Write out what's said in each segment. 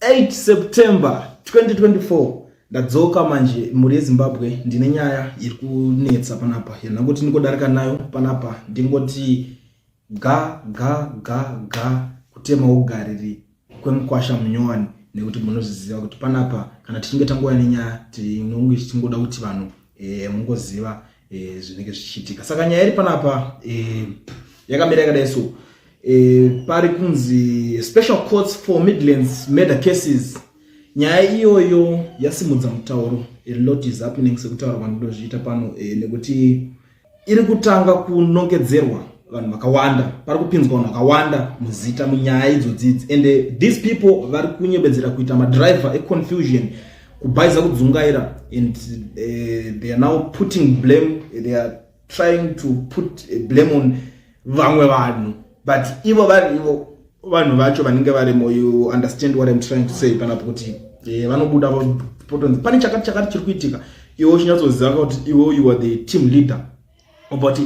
8 September 2024 ndadzoka manje muri yeZimbabwe. Ndine nyaya iri kunetsa panapa yanangoti ndingodarika nayo panapa ndingoti ga kutema ugariri kwemukwasha munyowani nekuti munozviziva kuti panapa kana tichinge tangova nenyaya tinonge tichingoda kuti vanhu mungoziva zvinenge zvichiitika. Saka nyaya iri panapa yakamira yakadai so pari kunzi Special Courts for Midlands Murder Cases. Nyaya iyoyo yasimudza mutauro. A lot is happening sekutaura kwandozviita pano nekuti iri kutanga kunongedzerwa vanhu vakawanda, pari kupinzwa vanhu vakawanda muzita munyaya idzodzidzi, and these people vari kunyebedzera kuita madriver econfusion, kubaiza kudzungaira, and they are now putting blame, they are trying to put blame on vamwe vanhu, but ivo vanhu vacho vanenge varimo. You understand what I'm trying to say panapo kuti vanobuda vapotonzi pane chakati chiri kuitika, iwo chinyatsoziva kuti iwo you are the team leader, but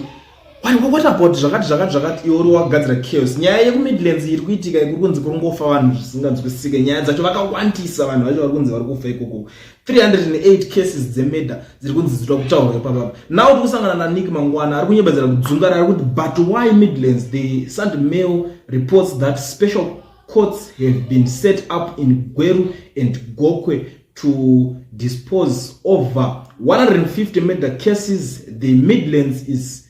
what about zvakati iwo uri wagadzira chaos. Nyaya yekumidlands iri kuitika ikuri kunzi kurongofa vanhu zvisinganzwisisike. Nyaya dzacho vakawandisa vanhu vacho vari kunzi vari kufa ikoko. 308 cases dzemurder dziri kunzi dziri kutaurwa ipapa. Now tiri kusangana naNick Mangwana ari kunyebedzera kudzungara ari kuti but why Midlands? The Sunday Mail reports that special courts have been set up in Gweru and Gokwe to dispose over 150 murder cases. The Midlands is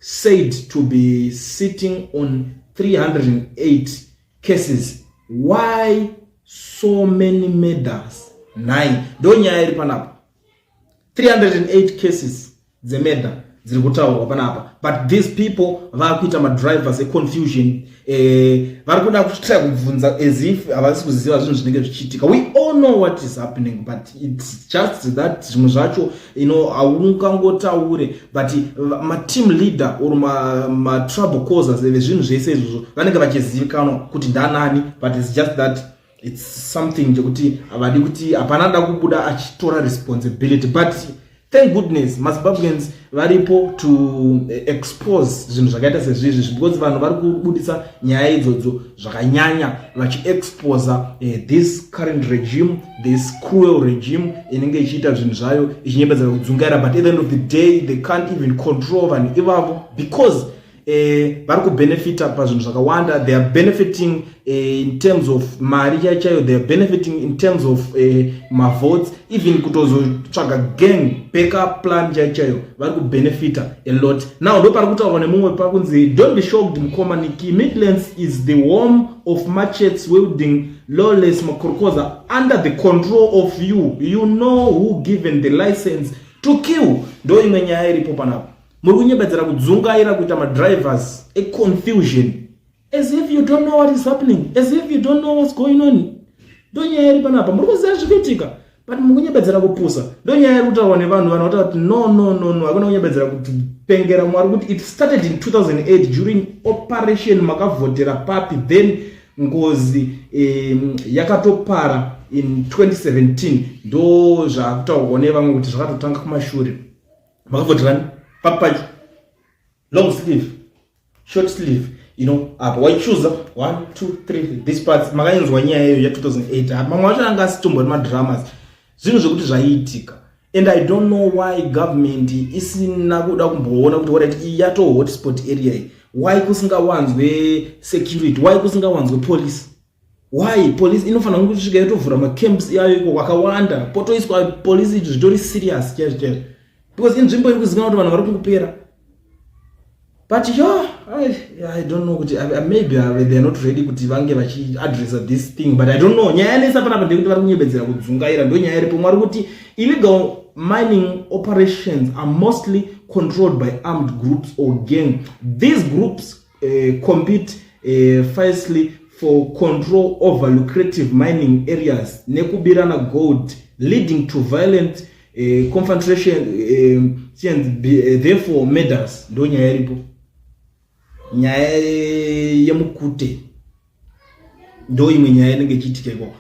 said to be sitting on 308 cases. Why so many murders? 9. Don't nyaya iri panapa. 308 cases the murder dziri kutaurwa panapa, but these people vari kuita madrivers econfusion, vari kuda kutya kubvunza as if havasi kuziva zvinhu zvinenge zvichiitika. We all know what is happening, but it's just that zvimwe zvacho haungangotaure, but ma-team leader or ma-trouble causers vezvinhu zvese izvozvo vanenge vachizivikanwa kuti ndanani, but it's just that it's something chekuti havadi kuti hapana da kubuda achitora responsibility. But thank goodness maZimbabweans varipo to expose zvinhu zvakaita sezvizvi, because vanhu vari kubudisa nyaya idzodzo zvakanyanya vachiexpose this current regime, this cruel regime inenge ichiita zvinhu zvayo ichinyebedzera kudzungaira, but at the end of the day they can't even control vanhu ivavo because vari kubenefita pazvinhu zvakawanda. They are benefiting in terms of mari chaiyo, they are benefiting in terms of mavotes, even kutozotsvaga gang backup plan chaiyo vari kubenefita a lot. Now ndo pari kutaurwa nemumwe pakunzi don't be shocked Mkomaniki, Midlands is the home of machetes wielding lawless makorokoza under the control of you know who given the license to kill. Ndo imwe nyaya iripo panapo. Muri kunyebedzera kudzungaira kuita madrivers econfusion as if you don't know what is happening, as if you don't know what's going on. Ndo nyaya iri panapa. Muri kuziva zvikuitika, but muri kunyebedzera kupusa. Ndo nyaya iri kutaurwa nevanhu vanoti kuti no hakuna kunyebedzera kupengera mwari kuti it started in 2008 during operation makavhotera papi, then ngozi yakatopara in 2017. Ndo zvakutaurwa nevamwe kuti zvakatotanga kumashure makavhoterani papaji long sleeve, short sleeve, apa waichuza 1 2 3 this parts makainzwa nyaya iyoyo ya 2008. Mamwe wacho anga asitombori madramas, zvinhu zvekuti zvaiitika, and I don't know why government isina kuda kumboona kuti alright iyi yato hotspot area iyi. Why kusingawanzwe security? Why kusingawanzwe police? Why police inofanira kusvika yotovhura macamps yayo iko kwakawanda potoiswa police izvo zvitori serious chaizvo, because inzvimbo iri kuzikanwa kuti vanhu vari kukupera. But I don't know kuti maybe they are not ready kuti vange vachiaddressa this thing, but I don't know. Nyaya nesa panapa ndekuti vari kunyebedzera kudzungaira, ndo nyaya iripo. Mwari kuti illegal mining operations are mostly controlled by armed groups or gang. These groups compete fiercely for control over lucrative mining areas nekubirana gold, leading to violent confrontation, therefore murders. Ndo nyaya iripo. Nyaya yemukute ndo imwe nyaya inenge ichiitika ikoko,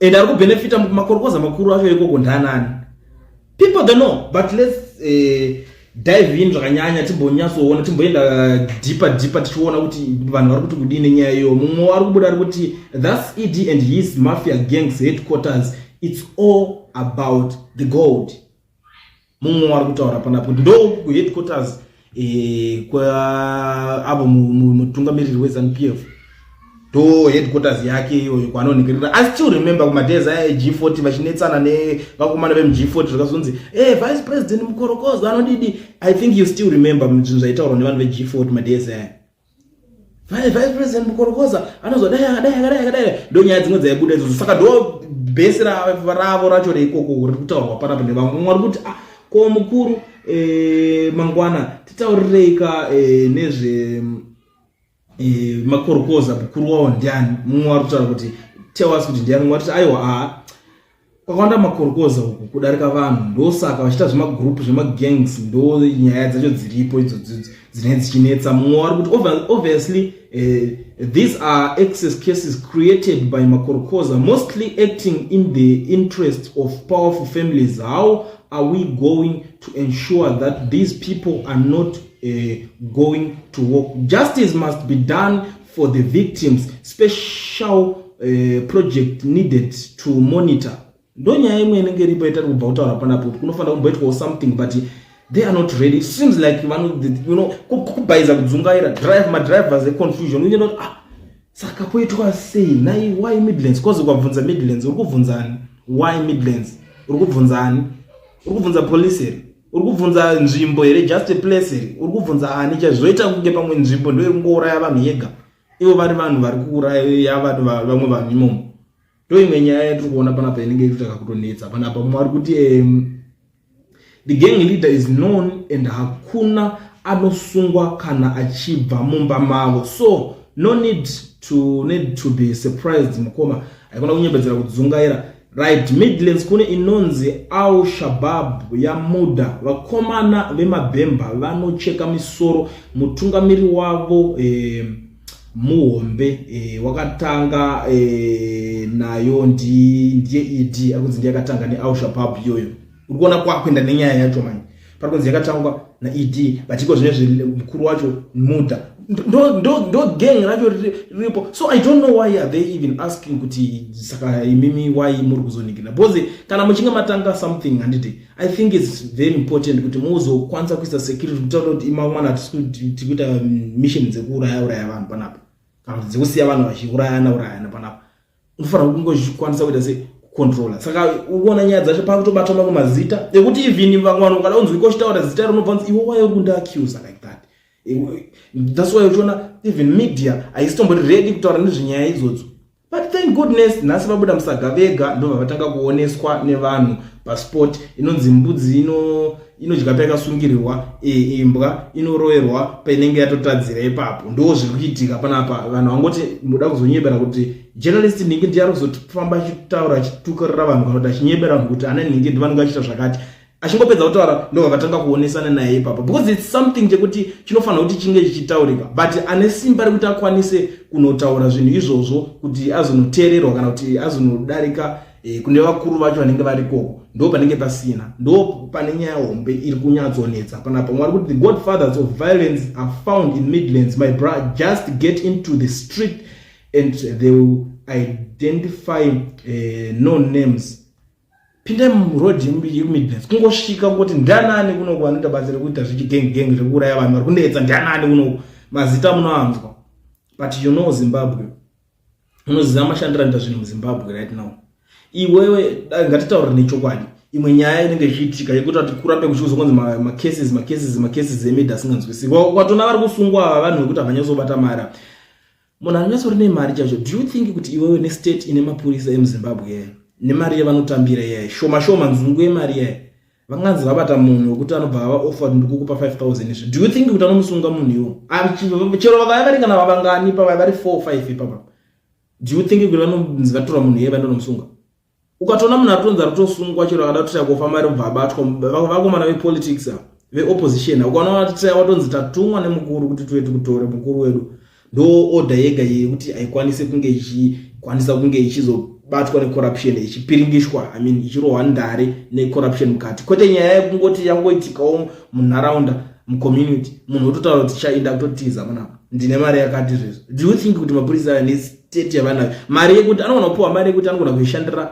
and ari kubenefita makorokoza makuru acho ikoko ndanani. People they know, but let's dive in zvakanyanya timbonyatsoona timboenda deeper tichiona kuti vanhu vari kuti kudini nyaya iyo. Mumwe ari kubuda ari kuti that's ED and his mafia gangs headquarters, it's all about the gold. Mumwe ari kutaura panapo ndo headquarters avo mutungamiriri weZANU-PF do headquarters yake iyoyo kwaanoonekera. I still remember kumadays G40 vachinetsana nevakomana vemuG40 zvakazonzi vice president Mukorokoza anodidi. I think you still remember zvinhu zvaitaurwa nevanhu veG40 madays vice president Mukorokoza anozodai ndo nyaya dzimwe dzaibuda izvo. Saka ndo bhesi ravo racho reikoko riri kutaurwa panapo nevamwe. Mwari kuti ko mukuru mangwana titaurireika nezve Makorokoza mukuru wavo ndiani. Mumwe ari kutaura kuti tell us kuti ndiani. Mwari kuti aiwa kwakawanda Makorokoza uku kudarika vanhu, ndosaka vachiita zvemagroup zvemagangs ndo nyaya dzacho dziripo idzo dzinenge dzichinetsa. Mumwe ari kuti obviously these are excess cases created by Makorokoza, mostly acting in the interest of powerful families. How are we going to ensure that these people are not going to work? Justice must be done for the victims. Special project needed to monitor. Donya imwe inenge iripo itari kubva kutaura panapo kunofanira kumboitwa something, but they are not ready. It seems like kubhaiza kudzungaira madrivers confusion. You know, saka poitwa sei nai why Midlands? Cause ukabvunza Midlands uri kubvunzani? Why Midlands? Uri kubvunzani? Uri kubvunza police? Uri kubvunza nzvimbo here just a place? Uri kubvunza ani chazoita kunge pamwe nzvimbo ndoiri kungouraya vanhu yega? Ivo vari vanhu vari kuuraya vanhu vamwe vanhu imomo. Ndo imwe nyaya yatiri kuona panapa inenge irikutaka kutonetsa panapa. Mumwe ari kuti the gang leader is known and hakuna anosungwa kana achibva mumba mavo, so no need to be surprised. Mukoma aikona kunyembedzera kudzungaira. Right, Midlands kune inonzi Al Shabab ya muda vakomana vemabhemba vanocheka misoro. Mutungamiri wavo muhombe wakatanga nayo ndiye ED akunzi ndiye akatanga neAl Shabab iyoyo. Uri kuona kwakwenda nenyaya yacho manje. Parikunzi yakatangwa naED batiko zvinezvi mukuru wacho muda ndo gang racho riripo. So I don't know why are they even asking kuti saka imimi why muri kuzonikira, because kana muchinga matanga something handiti I think it's very important kuti muzo kwanza kuisa security kutaura kuti imamwana tikuita mission dzekuuraya vanhu panapa kana dzekusiya vanhu vachiurayana panapa. Unofanira kungozvikwanisa kuita se controller. Saka uona nyaya dzacho pakutobatwa mamwe mazita ekuti even vamwe kana unzwi kochitaura zita rinobvanzi iwo why uri accuse like that. That's why uchiona even media haisitombori ready kutaura nezvenyaya idzodzo. But thank goodness nhasi vabuda Musaga vega ndo vavatanga kuoneswa nevanhu pasport inonzi mbudzi inodya payakasungirirwa imbwa inoroverwa painenge yatotadzira ipapo. Ndo zviri kuitika panapa. Vanhu vangoti muda kuzonyebera kuti journalist ningi ndiye ari kuzofamba achitaura achitukarira vanhu kana kuti achinyebera kuti ana ningi ndivanenge achiita zvakati. Achingopedza kutaura ndo vakatanga kuonesana naye ipapo, because it's something chekuti chinofanira kuti chinge chichitaurika, but ane simba rekuti akwanise kunotaura zvinhu izvozvo kuti azonoteererwa kana kuti azonodarika kune vakuru vacho vanenge vari koko. Ndo panenge pasina, ndo pane nyaya hombe iri kunyatsonetsa panapa. Mwari kuti the godfathers of violence are found in Midlands. My brother, just get into the street and they will identify no names. Pinda road Midlands kungosvika kuti ndanani kuno kwanoita basa rekuita zvichigenge zvekuuraya vanhu vari kunetsa ndanani kuno mazita munoanzwa. But you know Zimbabwe, unoziva mashandira anoita zvinhu muZimbabwe right now. Iwewe ngatitaure nechokwadi, imwe nyaya inenge ichiitika yekuti kuti kurambe kuchizonzi macases emedi asinganzwisisi. Ukatona vari kusungwa vanhu vekuti havanyazobata mara. Munhu anonyatsouri nemari chacho. Do you think kuti iwewe nestate ine mapurisa emuZimbabwe nemari yevanotambira iyaye shoma nzungu yemari iyaye vanganzi vabata munhu wekuti anobva ava-offered ndikukupa 5,000 izvi. Do you think kuti anomusunga munhu iwo chero vakava vari kana vavangani pava vari 4-5 ipapa? Do you think kuti vanonzi vatora munhu iye vandonomusunga? Ukatona munhu aritonzi aritosungwa chero akada kuti chakofa mari kubva abatwa vakomana vepolitics veopposition ukaona watonzi tatumwa nemukuru kuti tuve tikutore mukuru wedu. Ndo order yega yekuti aikwanise kunge ichikwanisa kunge ichizo batwa necorruption ichipiringishwa ichirohwa ndare necorruption mukati, kwete nyaya yekungoti yangoitikawo munharaunda mucommunity munhu ototaura kuti chaenda kutotiza panapa ndine mari yakati zvezvo. Do you think kuti mapurisa ane state yavanayo mari yekuti anogona kupiwa mari yekuti anogona kuishandira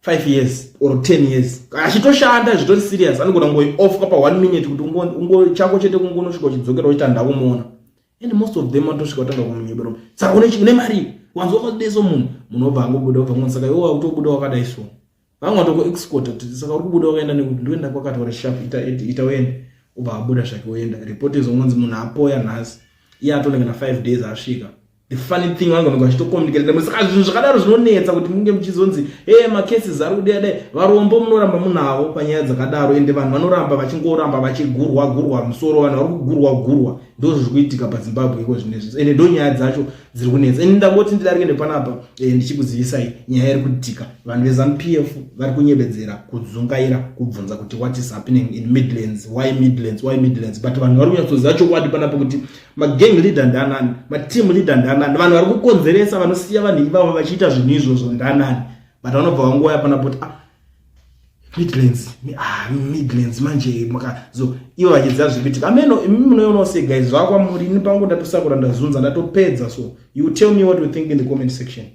5 years or 10 years achitoshanda zvitori serious, anogona kungoioff pa 1 minute kuti ungo chako chete kungonosvika uchidzokera uchita ndakumuona, and most of them atosvika kutanga kumunyebero. Saka une mari wanzwa kwadeso munhu obva angobuda obva ngoni, saka iwe wakutobuda wakadai so vamwe watoko escort kuti saka uri kubuda wakaenda nekuti ndoenda kwakati uri sharp ita wende obva abuda zvake oenda. Report izongonzi munhu apoya nhasi iye atonekana 5 days asvika. The funny thing vanhu vachitokommunicate saka zvinhu zvakadaro zvinonetsa kuti munge muchizonzi macases ari kudai dai, varombo munoramba munavo panyaya dzakadaro, ende vanhu vanoramba vachingoramba vachigurwa musoro, vanhu vari kugurwa ndo zviri kuitika paZimbabwe iko zvinezvi, ende ndo nyaya dzacho dziri kunetsa. Ende ndangoti ndidarikende panapa ndichikuzivisai nyaya iri kuitika. Vanhu veZANU-PF vari kunyebedzera kudzungaira kubvunza kuti what is happening in Midlands, why Midlands, but vanhu vari kunyatsoziva chokwadi panapa kuti magang leader ndanani, mateam leader ndanani, vanhu vari kukonzeresa vanosiya vanhu ivavo vachiita zvinhu izvozvo ndanani, but vanobva vangoya panapa kuti Midlands manje so ivo vachidziva zvikuitika. Ameno imi munoona sei guys, zvakwa muri ini pangu ndatusakura ndazunza ndatopedza. So you tell me what you think in the comment section.